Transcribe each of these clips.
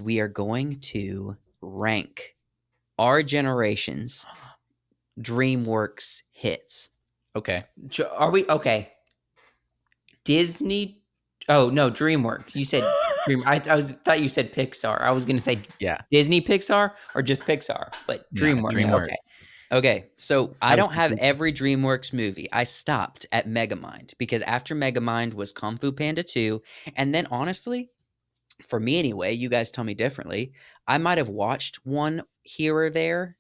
we are going to rank our generation's DreamWorks hits. Okay. Are we okay? Disney? Oh no, DreamWorks. You said Dream. I thought you said Pixar. I was gonna say Disney Pixar or just Pixar, but DreamWorks. DreamWorks. Okay, so I don't have every DreamWorks movie. I stopped at Megamind because after Megamind was Kung Fu Panda 2, and then honestly, for me anyway, you guys tell me differently, I might have watched one here or there,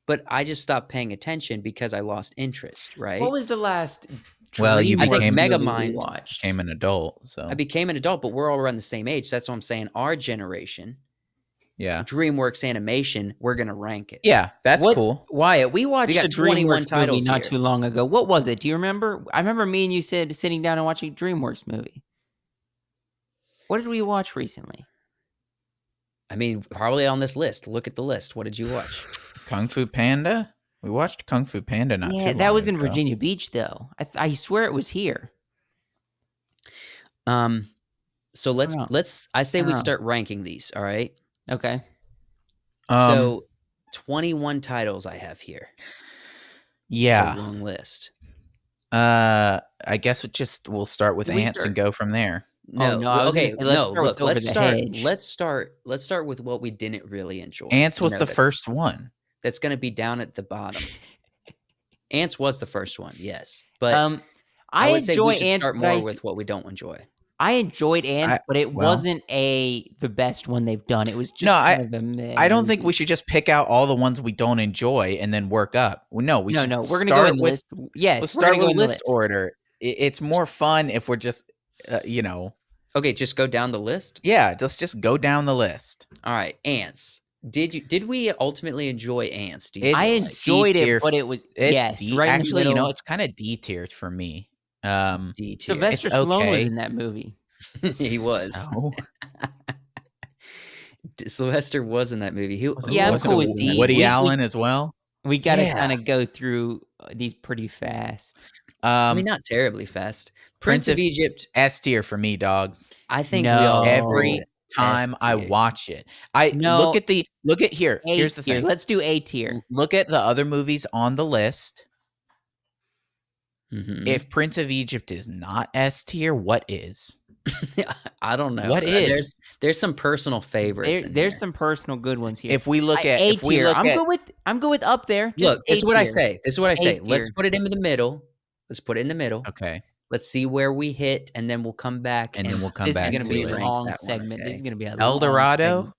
but I just stopped paying attention because I lost interest, right? What was the last Well, you I think became Megamind watched? Became an adult, so I became an adult, but we're all around the same age. So that's what I'm saying. Our generation, DreamWorks animation, we're gonna rank it. Yeah, that's cool. Wyatt, we watched a 21 DreamWorks movie not here. too long ago. What was it? Do you remember? I remember me and you said sitting down and watching a DreamWorks movie. What did we watch recently? I mean, probably on this list. Look at the list. What did you watch? Kung Fu Panda? We watched Kung Fu Panda not too long ago. That was in Virginia Beach, though. I swear it was here. So let's. I say we start ranking these. All right. Okay. So 21 titles I have here. Yeah. It's a long list. I guess we'll start with Antz and go from there. Let's start with what we didn't really enjoy. Antz was the first one. That's going to be down at the bottom. Antz was the first one, yes. But I would say we should start more with what we don't enjoy. I enjoyed Antz, but it wasn't the best one they've done. It was just I don't think we should just pick out all the ones we don't enjoy and then work up. No, we're going to go in list. Yes, let's start with list order. It's more fun if we're just, Okay, just go down the list? Yeah, let's just go down the list. All right, Antz. Did we ultimately enjoy Antz? I enjoyed it, but it was right actually, it's kind of D tier for me. D tier. Sylvester Stallone was in that movie. He was. So? Sylvester was in that movie. I'm cool with D. Woody Allen as well. We got to kind of go through these pretty fast. I mean, not terribly fast. Prince of Egypt, S tier for me, dog. I think we all every time I watch it. Look at here. Here's the thing. Let's do A tier. Look at the other movies on the list. Mm-hmm. If Prince of Egypt is not S tier, what is? I don't know. What is? There's some personal favorites. There's some personal good ones here. If we look at A tier, I'm good with up there. Look, this is what I say. Let's put it in the middle. Okay. Let's see where we hit, and then we'll come back. This is going to be a long segment. This is going to be a El Dorado.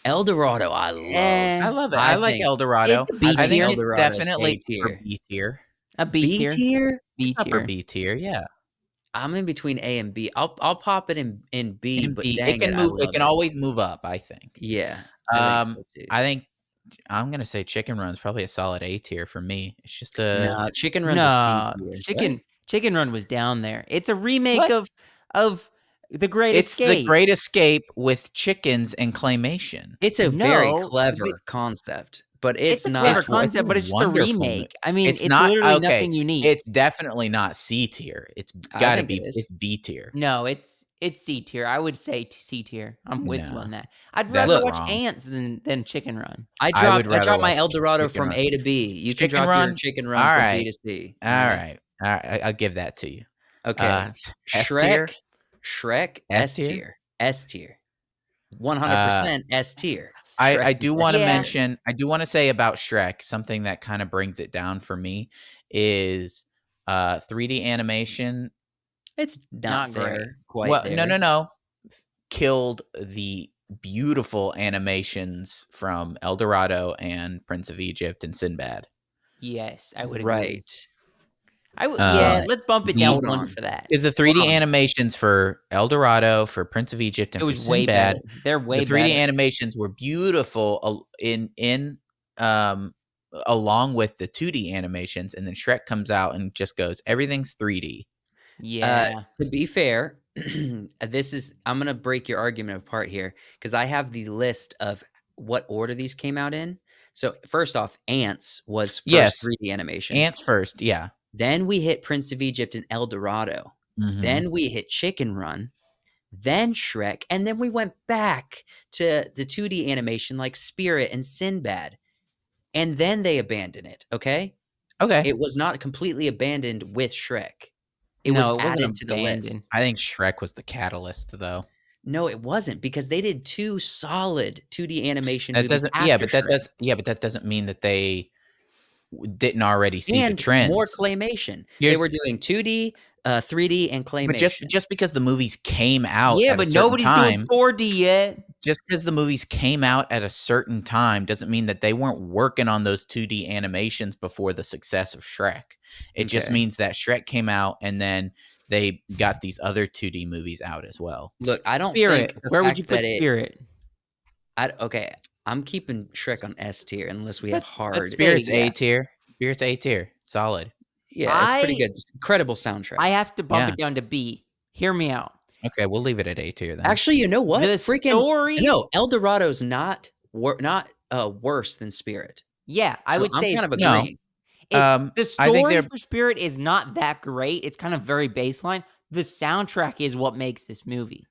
El Dorado, I love. I like El Dorado. I think it's definitely B tier. A B tier. Upper B tier. Yeah. I'm in between A and B. I'll pop it in B, but it can move. It can always move up. I think. Yeah. I think I'm gonna say Chicken Run's probably a solid A tier for me. It's just Chicken Run's a C tier. Chicken Run was down there. It's a remake of The Great Escape. It's The Great Escape with chickens and claymation. It's a very clever concept. But it's not a clever concept, but it's just a remake. I mean, it's literally nothing unique. It's definitely not C tier. It's got to be. It's B tier. No, it's C tier. I would say C tier. I'm with you on that. I'd rather watch Antz than Chicken Run. I dropped my El Dorado from A to B. You can drop your Chicken Run from B to C. All right. I'll give that to you. Okay. Shrek S tier. S tier. 100% S tier. I do want to mention, I do want to say about Shrek, something that kind of brings it down for me is 3D animation. It's not there quite well, there. No. Killed the beautiful animations from El Dorado and Prince of Egypt and Sinbad. Yes, I would agree. Right. Let's bump it down one for that. Is the 3D animations for El Dorado, for Prince of Egypt, and for Sinbad? They're way better. The 3D animations were beautiful along with the 2D animations, and then Shrek comes out and just goes, everything's 3D. Yeah. To be fair, I'm gonna break your argument apart here because I have the list of what order these came out in. So first off, Antz was first 3D animation. Antz first, yeah. Then we hit Prince of Egypt and El Dorado. Mm-hmm. Then we hit Chicken Run. then Shrek, and then we went back to the 2D animation like Spirit and Sinbad, and then they abandoned it, okay? Okay. It was not completely abandoned with Shrek. It was No, it wasn't added to the list. abandoned. I think Shrek was the catalyst, though. No, it wasn't, because they did 2 solid 2D animation That movies doesn't. after Yeah, but that Shrek, does. Yeah, but that doesn't mean that they didn't already see the and more trends. claymation. They Here's were doing 2D, 3D, and But just claymation. just because the movies came out Yeah, at a but certain nobody's doing time, 4D yet. just because the movies came out at a certain time doesn't mean that they weren't working on those 2D animations before the success of Shrek. It just Okay. means that Shrek came out and then they got these other 2D movies out as well. Look, I don't Spirit. think the Where would fact you put that it Spirit? okay, I'm keeping Shrek on S tier unless we have That's hard. Spirit's yeah. A tier. Spirit's A tier. Solid. Yeah, it's pretty I- good. Incredible soundtrack. I have to bump Yeah. it down to B. Hear me out. Okay, we'll leave it at A tier then. Actually, you know what? The Freaking story. no, El Dorado's not worse than Spirit. Yeah, I So would I'm say kind of it's- agreeing. the I think story they're for Spirit is not that great. It's kind of very baseline. The soundtrack is what makes this movie.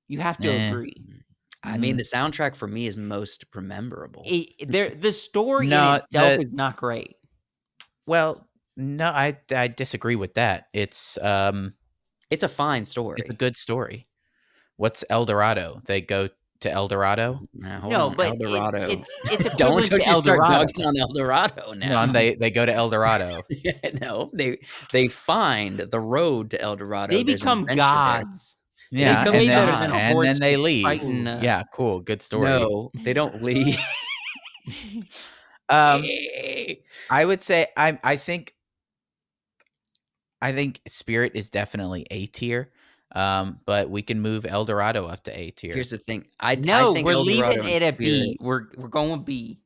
You have to Eh. agree. I mean, the soundtrack for me is most rememberable. The story No, in itself the- is not great. Well, no, I disagree with that. It's It's a fine story. it's a good story. What's El Dorado? They go to El Dorado? Now, hold No, on, but El Dorado. it's don't equivalent to you El start Dorado. dogging on El Dorado now. No, they go to El Dorado. No, they find the road to El Dorado. They There's an become adventure there. gods. Yeah, become and way then, better than a and horse then they just leave. fighting, Yeah, cool, good story. No, they don't leave. I would say I think Spirit is definitely A tier. But we can move El Dorado up to A tier. Here's the thing. I No, think we're El Dorado leaving and it at Spirit- B. We're going with B.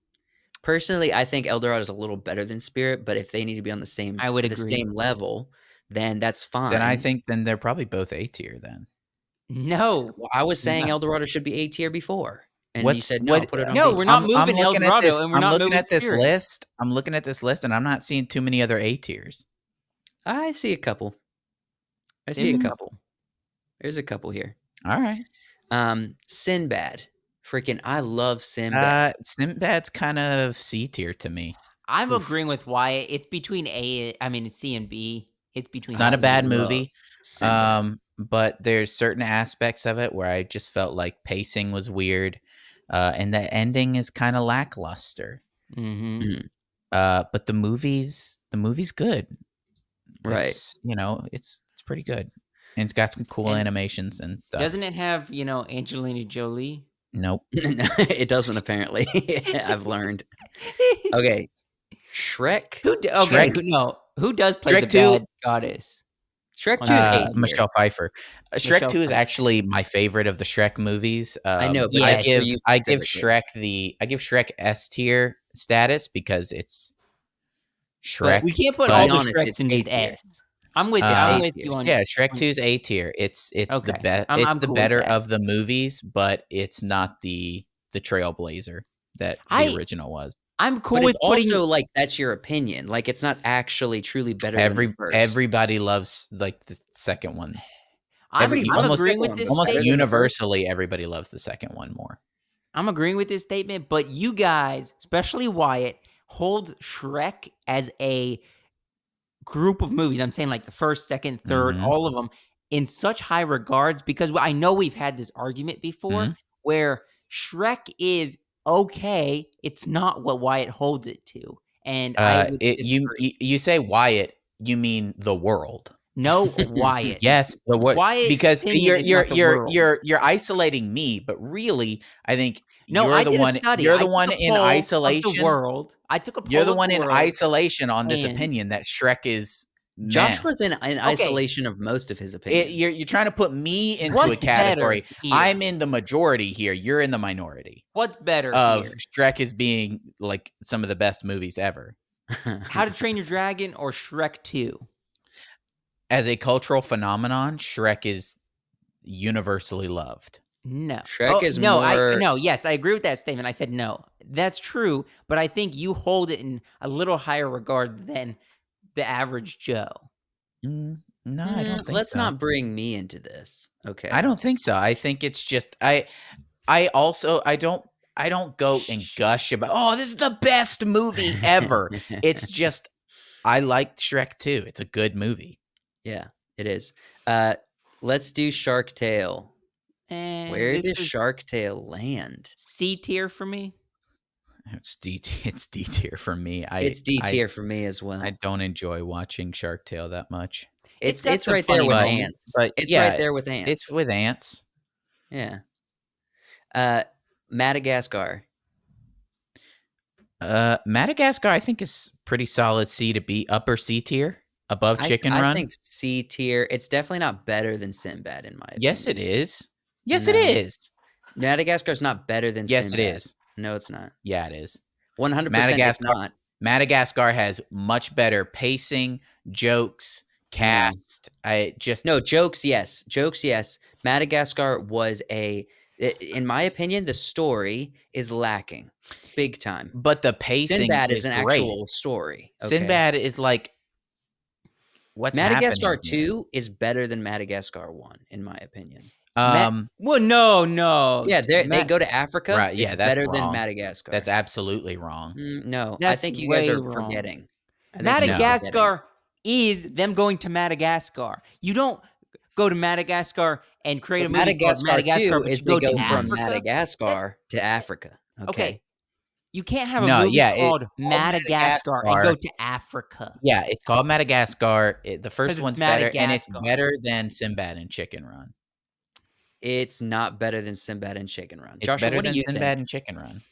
Personally, I think El Dorado is a little better than Spirit, but if they need to be on the same, I would the agree. same level, then that's fine. Then I think they're probably both A tier then. No. Well, I was saying No. El Dorado should be A tier before, and you What's- said no. what- Put it on No, B. we're not I'm moving El looking at Dorado, this- and we're I'm not looking moving at this Spirit. list. I'm looking at this list, and I'm not seeing too many other A tiers. I see a couple. There's a couple. couple. There's a couple here. All right. Sinbad. Freaking, I love Sinbad. Sinbad's kind of C tier to me. I'm Oof. agreeing with Wyatt. It's between C and B. It's between. It's not a C bad and B. movie. Sinbad. But there's certain aspects of it where I just felt like pacing was weird, and the ending is kind of lackluster. Mhm. But the movie's good. Right. It's pretty good, and it's got some cool And animations and stuff. Doesn't it have Angelina Jolie? Nope. It doesn't apparently. I've learned. Okay. Shrek. Who does play Shrek the 2 bad goddess? Shrek 2 is A tier. Michelle Pfeiffer. Shrek Michelle 2 is Pfeiffer. actually my favorite of the Shrek movies. I know, but Yeah, I that's for give you I give specifically. Shrek S tier status because it's Shrek. We can't put but- all Be the honest, Shreks it's in A just tier. S. I'm with Uh, you on. Yeah, Shrek 2 is A tier. It's the Okay. best. I'm It's cool the with better that. of the movies, but it's not the trailblazer that I- the original was. I'm cool But with it's also like that's your opinion. Like it's not actually truly better than the first. Everybody loves like the second one. I'm almost- agreeing with this Almost statement. universally, everybody loves the second one more. I'm agreeing with this statement, but you guys, especially Wyatt, holds Shrek as a group of movies. I'm saying like the first, second, third, Mhm. all of them in such high regards because I know we've had this argument before Mhm. where Shrek is okay. It's not what Wyatt holds it to. And I would disagree. You say Wyatt, you mean the world. No, Wyatt. Yes, the word Wyatt's because opinion is not the world. you're isolating me, but really, I think No, you're I the did one. a study. You're I the took one a in poll of isolation. the world. I took a poll You're the of one in world, isolation on this and- opinion that Shrek is. Josh meh. was in isolation of most of his opinions. You're trying to put me into What's a category. better here? I'm in the majority here. You're in the minority What's better of here? Shrek as being like some of the best movies ever. How to Train Your Dragon or Shrek 2? As a cultural phenomenon, Shrek is universally loved. No. Shrek is no, more- yes, I agree with that statement. I said no. That's true, but I think you hold it in a little higher regard than the average Joe. No, I don't think Let's so. not bring me into this. Okay. I don't think so. I think it's just I don't go and gush about, oh, this is the best movie ever. It's just I like Shrek 2. It's a good movie. Yeah, it is. Let's do Shark Tale. Where This does is Shark Tale land? C tier for me. It's D tier for me. It's D tier for me as well. I don't enjoy watching Shark Tale that much. It's got It's some right there funny with moments. Antz. But It's yeah, right there with Antz. it's with Antz. Yeah. Madagascar. Madagascar, I think, is pretty solid C to B, upper C tier, above Chicken I Run. think C tier. It's definitely not better than Sinbad in my opinion. Yes, it is. Yes, No. it is. Madagascar's not better than Yes, Sinbad. it is. No, it's not. Yeah, it is. 100% it's not. Madagascar has much better pacing, jokes, cast. No, jokes, yes. Jokes, yes. Madagascar was in my opinion, the story is lacking big time. But the pacing Sinbad is an great. actual story. Okay? Sinbad is like, what's Madagascar happening here? 2 is better than Madagascar 1, in my opinion. Well, no. Yeah, they go to Africa. Right, yeah, it's that's better than wrong. Madagascar. That's absolutely wrong. No, I That's think you guys way are wrong. forgetting. I think you guys are forgetting. Madagascar is them going to Madagascar. You don't go to Madagascar and create a movie called Madagascar, 2 but is you they go go to from Africa. Madagascar to Africa. Okay. You can't have a No, movie yeah, called Madagascar and go to Africa. Yeah, it's called Madagascar. The 'Cause first it's one's better, and it's Madagascar. better than Sinbad and Chicken Run. It's not better than Sinbad and Chicken Run. It's Joshua, better what do than you Sinbad think? and Chicken Run.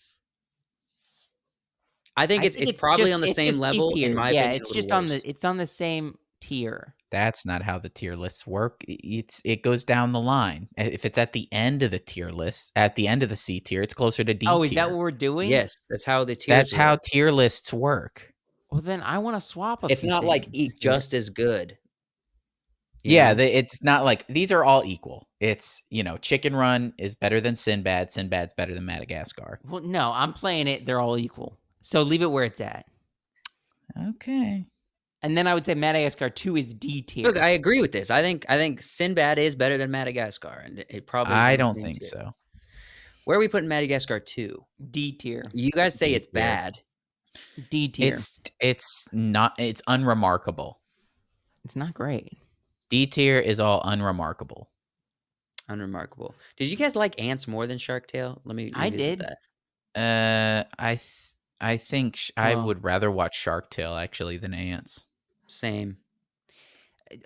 I think it's probably on the it's same just level, C-tier. in my yeah, opinion. it's a just little on the worse. it's on the same tier. That's not how the tier lists work. It goes down the line. If it's at the end of the tier list, at the end of the C tier, it's closer to D tier. Oh, is that what we're doing? Yes, that's how the tiers That's how work. tier lists work. Well, then I want to swap a It's few not like things here. just as good. Yeah, it's not like these are all equal. It's, Chicken Run is better than Sinbad. Sinbad's better than Madagascar. Well, no, I'm playing it. They're all equal. So leave it where it's at. Okay. And then I would say Madagascar 2 is D tier. Look, I agree with this. I think Sinbad is better than Madagascar, and it probably. I is on the don't same think tier. so. Where are we putting Madagascar 2? D tier. You guys say D it's tier. bad. D tier. It's not. It's unremarkable. It's not great. D tier is all unremarkable. Unremarkable. Did you guys like Ants more than Shark Tale? Let me. I revisit did. That. I think I Well- would rather watch Shark Tale actually than Ants. Same.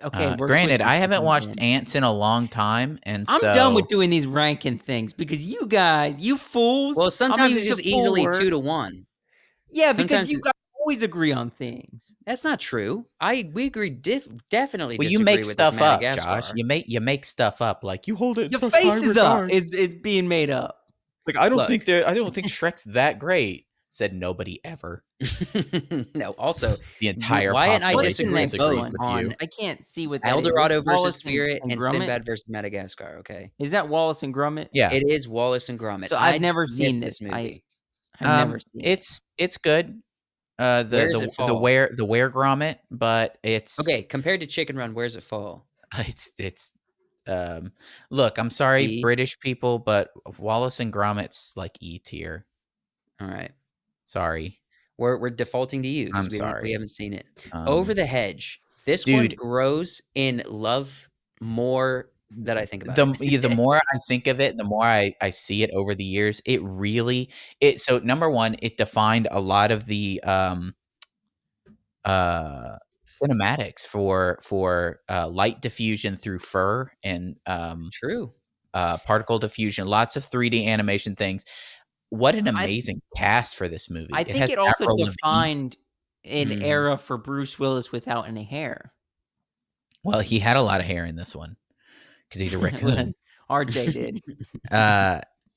Okay, we're Granted, switching I haven't things watched in. Ants in a long time, and I'm so done with doing these ranking things because you guys, you fools. Well, I'm sometimes it's using just the full easily word. 2-1. Yeah, sometimes because you it- guys always agree on things. That's not true. We agree. Definitely. Well, you disagree make with stuff this up, Madagascar. Josh. You make stuff up like you hold it. in Your such face high is up. regard. Is being made up. Like I don't Look. think Shrek's that great. Said nobody ever. No. Also, The entire Wyatt and I What's the disagree next both one? on I can't see what that El is. Is Dorado this versus Wallace Spirit and Gromit? Sinbad versus Madagascar. Okay, Is that Wallace and Gromit? Yeah, it is Wallace and Gromit. So I've I never seen missed this. movie. I've never seen it. it's good. Where does it The fall? where grommet, but it's Okay, compared to Chicken Run, where's it fall? It's look, I'm sorry, E? British people, but Wallace and Gromit's like E tier. All right, Sorry. we're defaulting to you because I'm we sorry. haven't seen it. Over the Hedge. This one dude. grows in love more that I think about the more I think of it, the more I see it over the years. It really so number one, it defined a lot of the cinematics for light diffusion through fur and True. particle diffusion, lots of 3D animation things. What an amazing cast for this movie. I think has it also Avril Lavigne. defined an Mhm. era for Bruce Willis without any hair. Well, he had a lot of hair in this one because he's a raccoon. RJ did.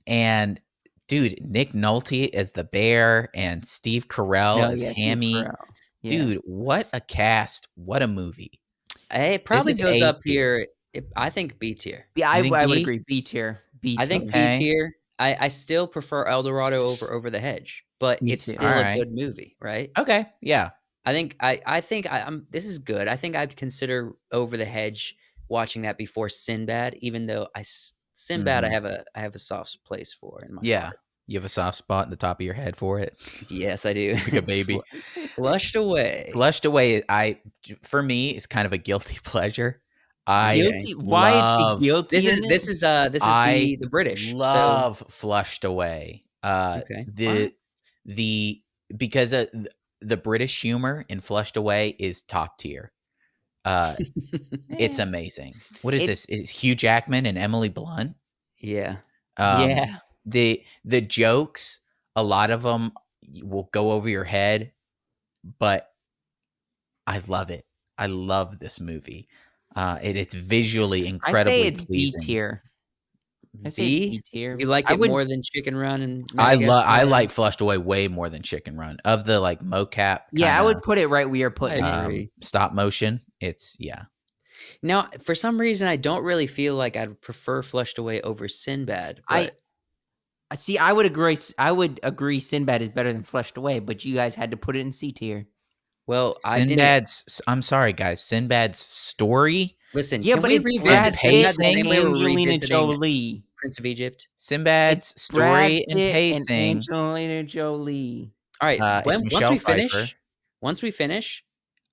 And dude, Nick Nolte as the bear and Steve Carell as Steve Hammy. Carell. Yeah. Dude, what a cast! What a movie! It probably is goes A up tier. here. I think B tier. Yeah, I You think would B? agree. B tier. B I think Okay. B tier. I still prefer El Dorado over the Hedge, but Me it's too. still Alright. a good movie, right? Okay, yeah. I'm this is good. I think I'd consider Over the Hedge watching that before Sinbad, even though Sinbad Mhm. I have a soft place for in my Yeah. heart. You have a soft spot in the top of your head for it, Yes, I do. like a baby. Flushed away. Flushed Away, for me, is kind of a guilty pleasure. I Okay. Guilty? Why is the love guilty in it? This is I the British. So love Flushed Away. okay. Alright. The because the British humor in Flushed Away is top tier. Uh, it's Eh, amazing. What is it this? It's Hugh Jackman and Emily Blunt. Yeah. Um, yeah. the jokes, a lot of them will go over your head, but I love it. I love this movie. It's visually I say incredibly it's B pleasing. tier. I say it's B? B tier. You like I it wouldn't more than Chicken Run and I Madagascar? like Flushed Away way more than Chicken Run. Of the like mocap Yeah, I kind would put it right where you're I putting it. agree. stop motion, it's yeah. Now, for some reason, I don't really feel like I'd prefer Flushed Away over Sinbad, I but see. I would agree. I would agree. Sinbad is better than Flushed Away, but you guys had to put it in C tier. well, I didn't I'm sorry guys, Sinbad's story listen. Yeah, Can but we it's and revisit Brad Pitt Sinbad the and same way pacing, we're Angelina revisiting Jolie. Prince of Egypt? It's Sinbad's Brad story and Pitt and pacing, Angelina Jolie. All right, it's Michelle Pfeiffer. once we finish,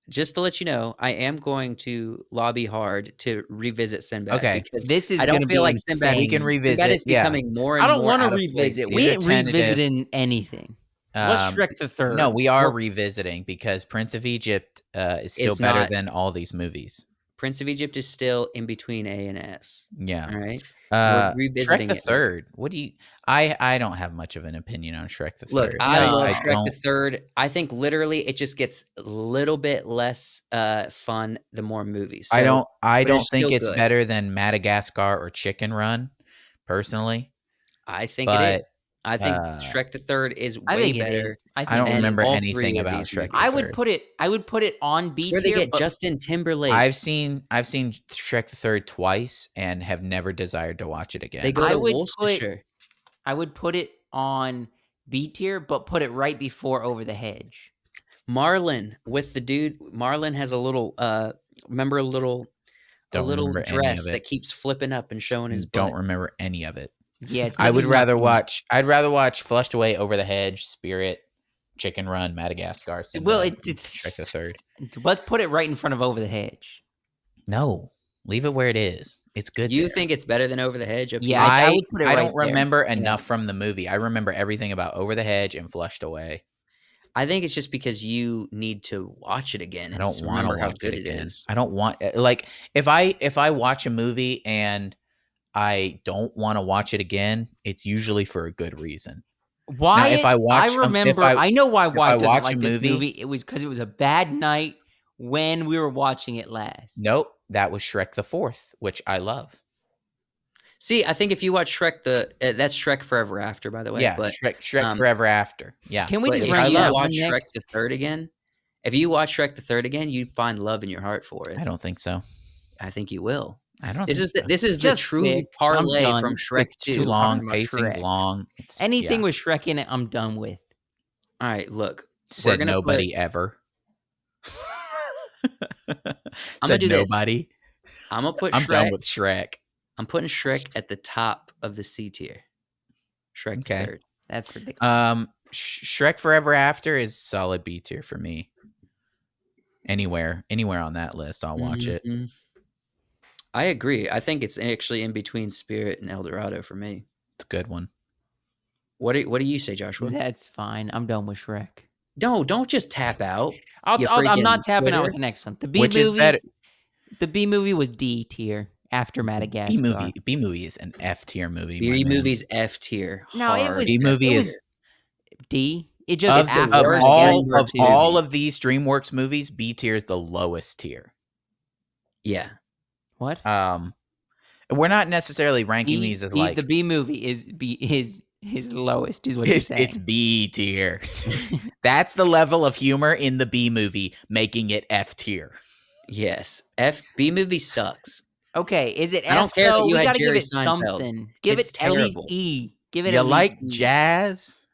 just to let you know, I am going to lobby hard to revisit Sinbad Okay, because This is I don't gonna feel be like we can insane. Sinbad revisit, is yeah. becoming more I and don't more want to out of place revisit. here. We These are ain't tentative. revisiting anything. What's Shrek the Third? No, we are Well, revisiting because Prince of Egypt is still It's better not than all these movies. Prince of Egypt is still in between A and S. Yeah. All right, and we're Shrek revisiting the it here. Third. What do you? I don't have much of an opinion on Shrek the Look, Third. I love I No. Shrek the don't. Third. I think literally it just gets a little bit less fun the more movies. I So, don't. I but it's don't think still it's good. better than Madagascar or Chicken Run, personally. I think it But is. I think uh, Shrek the Third is I way think it better is. I I think don't it than is. remember all anything 3 of about these Shrek the I movies. would Third. put it. I would put it on It's B where they tier, get but Justin Timberlake. I've seen Shrek the Third twice and have never desired to watch it They again. go I to would put. Worcestershire. I would put it on B tier, but put it right before Over the Hedge. Marlin with the dude. Marlin has a little remember a Don't remember any of dress it. that keeps flipping up and showing his Don't butt. remember any of it. Yeah, it's I because would he's not rather in it. watch. I'd rather watch Flushed Away, Over the Hedge, Spirit, Chicken Run, Madagascar, Sinbad, Well, and Shrek the Third. let's put it right in front of Over the Hedge. No, leave it where it is. It's good. You there. think it's better than Over the Hedge up Yeah, here? I would put it I right don't there. remember Yeah. enough from the movie. I remember everything about Over the Hedge and Flushed Away. I think it's just because you need to watch it again I and don't want to remember how watch good it it again. is. I don't want like if I watch a movie and I don't want to watch it again, it's usually for a good reason. Wyatt, if I watch, remember. I know why if I Wyatt doesn't watch like a this movie- movie. It was because it was a bad night when we were watching it last. Nope, that was Shrek the Fourth, which I love. See, I think if you watch Shrek that's Shrek Forever After, by the way. Yeah, But Shrek Forever After. Yeah, Can we but just if I rank you love. that one watch Shrek next? the Third again, if you watch Shrek the Third again, you find love in your heart for it. I don't think so. I think you will. I don't. This think is the so. this is the Just true pick. I'm parlay done from Shrek with Too 2. long. talking about Pacing's Shrek. long. Anything yeah. with Shrek in it, I'm done with. All right, look. Said gonna nobody ever. gonna do this. nobody. I'm gonna put I'm Shrek. done with Shrek. I'm putting Shrek at the top of the C tier. Shrek the Okay. Third. That's ridiculous. Shrek Forever After is solid B tier for me. Anywhere on that list, I'll watch it. Mhm. I agree. I think it's actually in between Spirit and El Dorado for me. It's a good one. What do you say, Joshua? That's fine. I'm done with Shrek. No, don't just tap out. I'm freaking not tapping out with quitter. the next one. The B Which movie. is better? The B movie was D tier after Madagascar. B movie is an F tier movie. B my man. movie's F tier. No, it hard was- B movie it is was D. It just It's the of worst all DreamWorks of all movie. of these DreamWorks movies. B tier is the lowest tier. Yeah. What? We're not necessarily ranking these as like the B movie is lowest is what you're saying. it's B tier. That's the level of humor in the B movie, making it F tier. Yes. B movie sucks. Okay, is it F? I don't care that though? you We had gotta Jerry give it Seinfeld. something. Give It's it at least terrible. E. Give it You at least like E. jazz?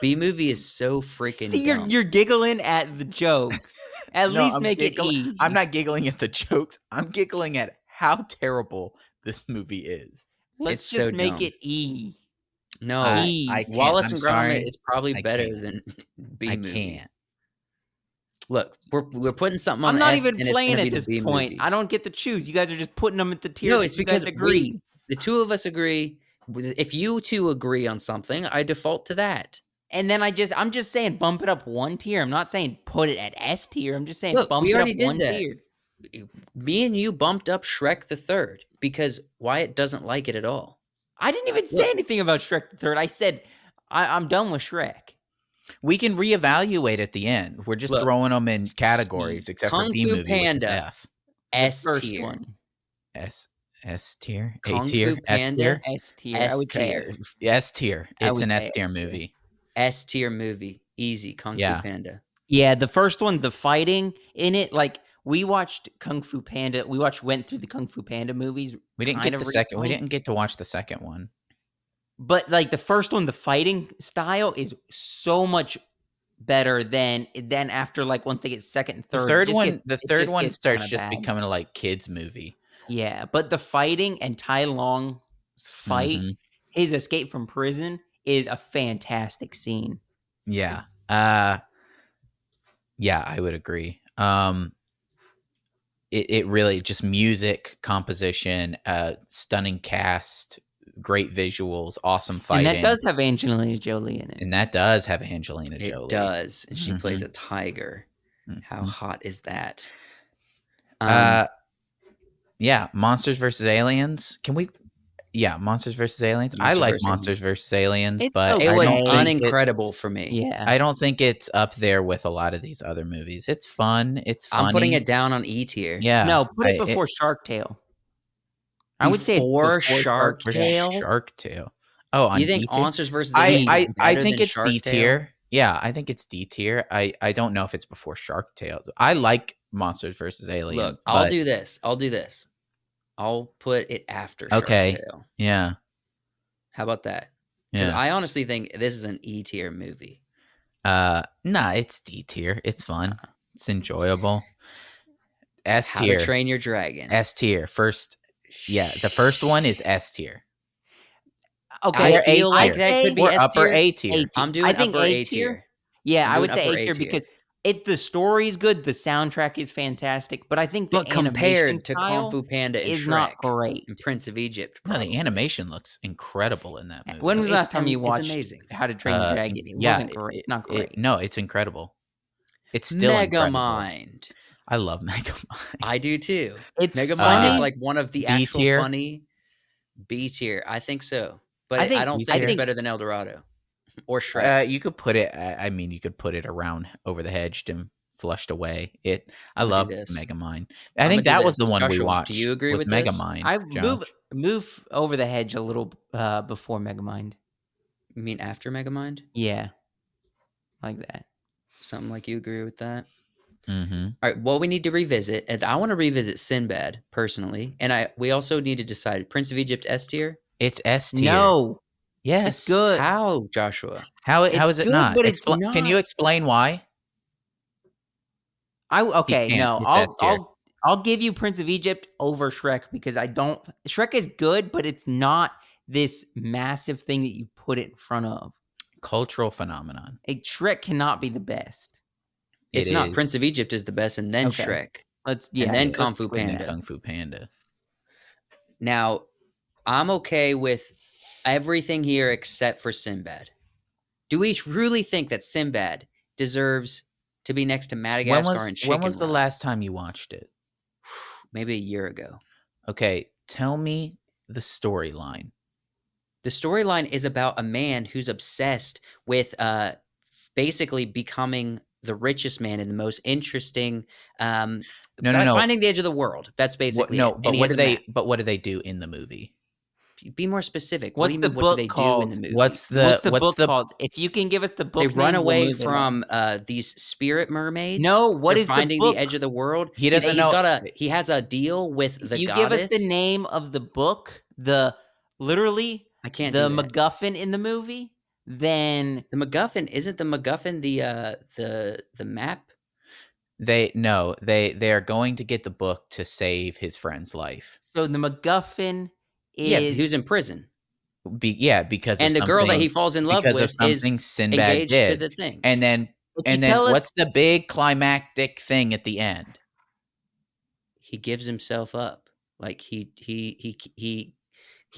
B movie is so freaking See, dumb. you're giggling at the jokes. At No, least I'm make it giggling. E. I'm not giggling at the jokes. I'm giggling at how terrible this movie is. Let's It's just so make dumb. it E. No, I can't. Wallace I'm and Gromit sorry. is probably I better can't. than B I movie. can't. Look, we're putting something on I'm the not F, even and it's playing going to be at the this B point. movie. I don't get to choose. You guys are just putting them at the tier No, that it's you guys because agree. the two of us agree. If you two agree on something, I default to that. And then I'm just saying bump it up one tier. I'm not saying put it at S tier. I'm just saying Look, bump we it up already did one that. tier. Me and you bumped up Shrek the Third because Wyatt doesn't like it at all. I didn't even say anything about Shrek the Third. I said I'm done with Shrek. We can reevaluate at the end. We're just throwing them in categories, except for Kong B Fu movie, which is Panda, F. S First tier. one. S tier, A Kong tier, Fu S Panda, tier, S tier. I would say tier. S tier. I It's would an say S tier S tier. movie. S tier movie. Easy. Kong Fu Yeah. Panda. Yeah, the first one, the fighting in it, like we watched Kung Fu Panda. Went through the Kung Fu Panda movies. We didn't get the second. We didn't get to watch the second one. But like the first one, the fighting style is so much better than after like once they get second and third. The third one starts just bad. becoming a like kids movie. Yeah, but the fighting and Tai Long's fight, his escape from prison is a fantastic scene. Yeah. Yeah, I would agree. It really just music, composition, stunning cast, great visuals, awesome fighting. And that does have Angelina Jolie in it. And that does have Angelina Jolie. It does. And she plays a tiger. How hot is that? Yeah, Monsters vs. Aliens. Can we? Yeah, Monsters vs. Aliens. I like Monsters vs. Aliens, but it was I don't unincredible for me. Yeah, I don't think it's up there with a lot of these other movies. It's fun. It's funny. I'm putting it down on E tier. Yeah. No, put it before Shark Tale. I would say before Shark Tale. Shark Tale. Oh, on you think D-tier? Monsters vs. Aliens? I think it's D tier. Yeah, I think it's D tier. I don't know if it's before Shark Tale. I like Monsters vs. Aliens. Look, I'll do this. I'll put it after Shark Tale. Yeah. How about that? Because I honestly think this is an E tier movie. Nah, it's D tier. It's fun. It's enjoyable. S tier. How to Train Your Dragon. S tier. First. Yeah, the first one is S tier. Okay, I feel like that could be S upper tier. A tier. I'm doing upper A tier. Yeah, I would say A tier because the story is good, the soundtrack is fantastic, but I think the compared to style Kung Fu Panda and is Shrek not great. and Prince of Egypt. No, the animation looks incredible in that movie. When was the last time you watched amazing. How to Train Your Dragon? It wasn't great. It's not great. No, it's incredible. It's still incredible. Megamind. I love Megamind. I do too. Megamind is like one of the actual B-tier? funny B tier. I think so, but I don't think it's better than El Dorado or Shrek. You could put it. I mean, you could put it around Over the Hedge and Flushed Away. I love Megamind. I think that was the one we watched. Do you agree with Megamind? I move Over the Hedge a little before Megamind. You mean after Megamind? Yeah, like that. Something like you agree with that? Mm-hmm. All right. What we need to revisit is I want to revisit Sinbad personally, and we also need to decide Prince of Egypt S tier. It's S tier. No. Yes. It's good. How, Joshua? How is it good, not? But it's not? Can you explain why? I'll give you Prince of Egypt over Shrek because Shrek is good, but it's not this massive thing that you put it in front of. Cultural phenomenon. Shrek cannot be the best. It's not. Prince of Egypt is the best, and then Shrek. And then Kung Fu Panda. Kung Fu Panda. Now, I'm okay with everything here except for Sinbad. Do we really think that Sinbad deserves to be next to Madagascar and Chicken When was the Run? last time you watched it? Maybe a year ago. Okay, tell me the storyline. The storyline is about a man who's obsessed with basically becoming the richest man and the most interesting. Finding the edge of the world. That's basically it. But what do they do in the movie? Be more specific. What do they do in the movie? What's the book called? If you can give us the book, they run away from these spirit mermaids. No, what is finding the book? The edge of the world? He doesn't know. He has a deal with the goddess. You give us the name of the book. I can't. The MacGuffin in the movie. then The MacGuffin isn't the MacGuffin the map? They are going to get the book to save his friend's life. so the MacGuffin Yeah, he was is in prison. Because of And the girl that he falls in love with is Sinbad engaged to did. the thing. And then If you tell us what's the big climactic thing at the end? He gives himself up. Like he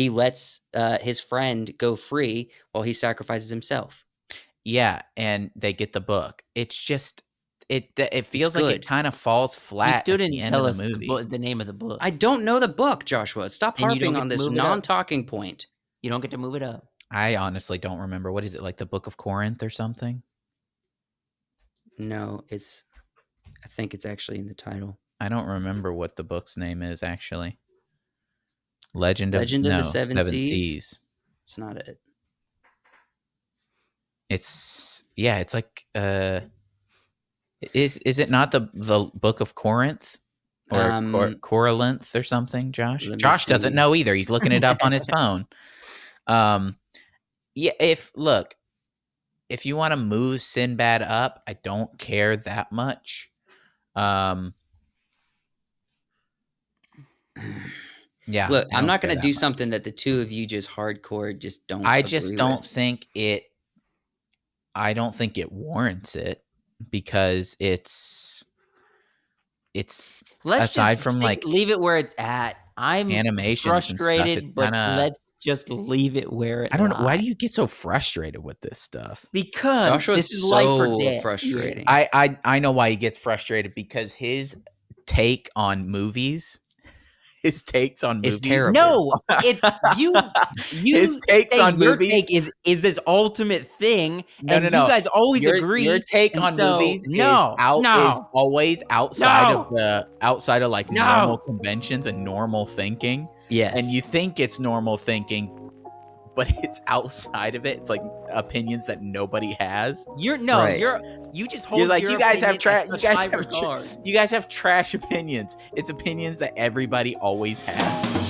lets his friend go free while he sacrifices himself. Yeah, and they get the book. It's just it feels like it good. kind of falls you flat still at the didn't end tell of us the movie. the name of the book. I don't know the book, Joshua. Stop And you don't harping get on to this move it up. non-talking point. You don't get to move it up. I honestly don't remember. What is it, like the Book of Corinth or something? No, I think it's actually in the title. I don't remember what the book's name is actually. Legend of the Seven Seas. It's not it. It's like is it not the Book of Corinth or Corinth or something? Josh doesn't know either. He's looking it up on his phone. Yeah, if you want to move Sinbad up, I don't care that much. Yeah. Look, I'm not going to do something that the two of you just hardcore just don't. I just don't think it. I don't think it warrants it because it's Let's aside just from leave it where it's at. I'm animations frustrated, and stuff, but let's just leave it where it. I don't know. Why do you get so frustrated with this stuff? Because Joshua's this is life or so death. frustrating. I know why he gets frustrated because his take on movies. His takes on movies. It's terrible. No, it's you. His takes on your movies. Take is this ultimate thing, No, and no. you guys always agree. Your take on movies is always outside of like normal conventions and normal thinking. Yes, and you think it's normal thinking, but it's outside of it. It's like opinions that nobody has. You just hold. You're like, you guys have trash. You guys have regard. you guys have trash opinions. It's opinions that everybody always has.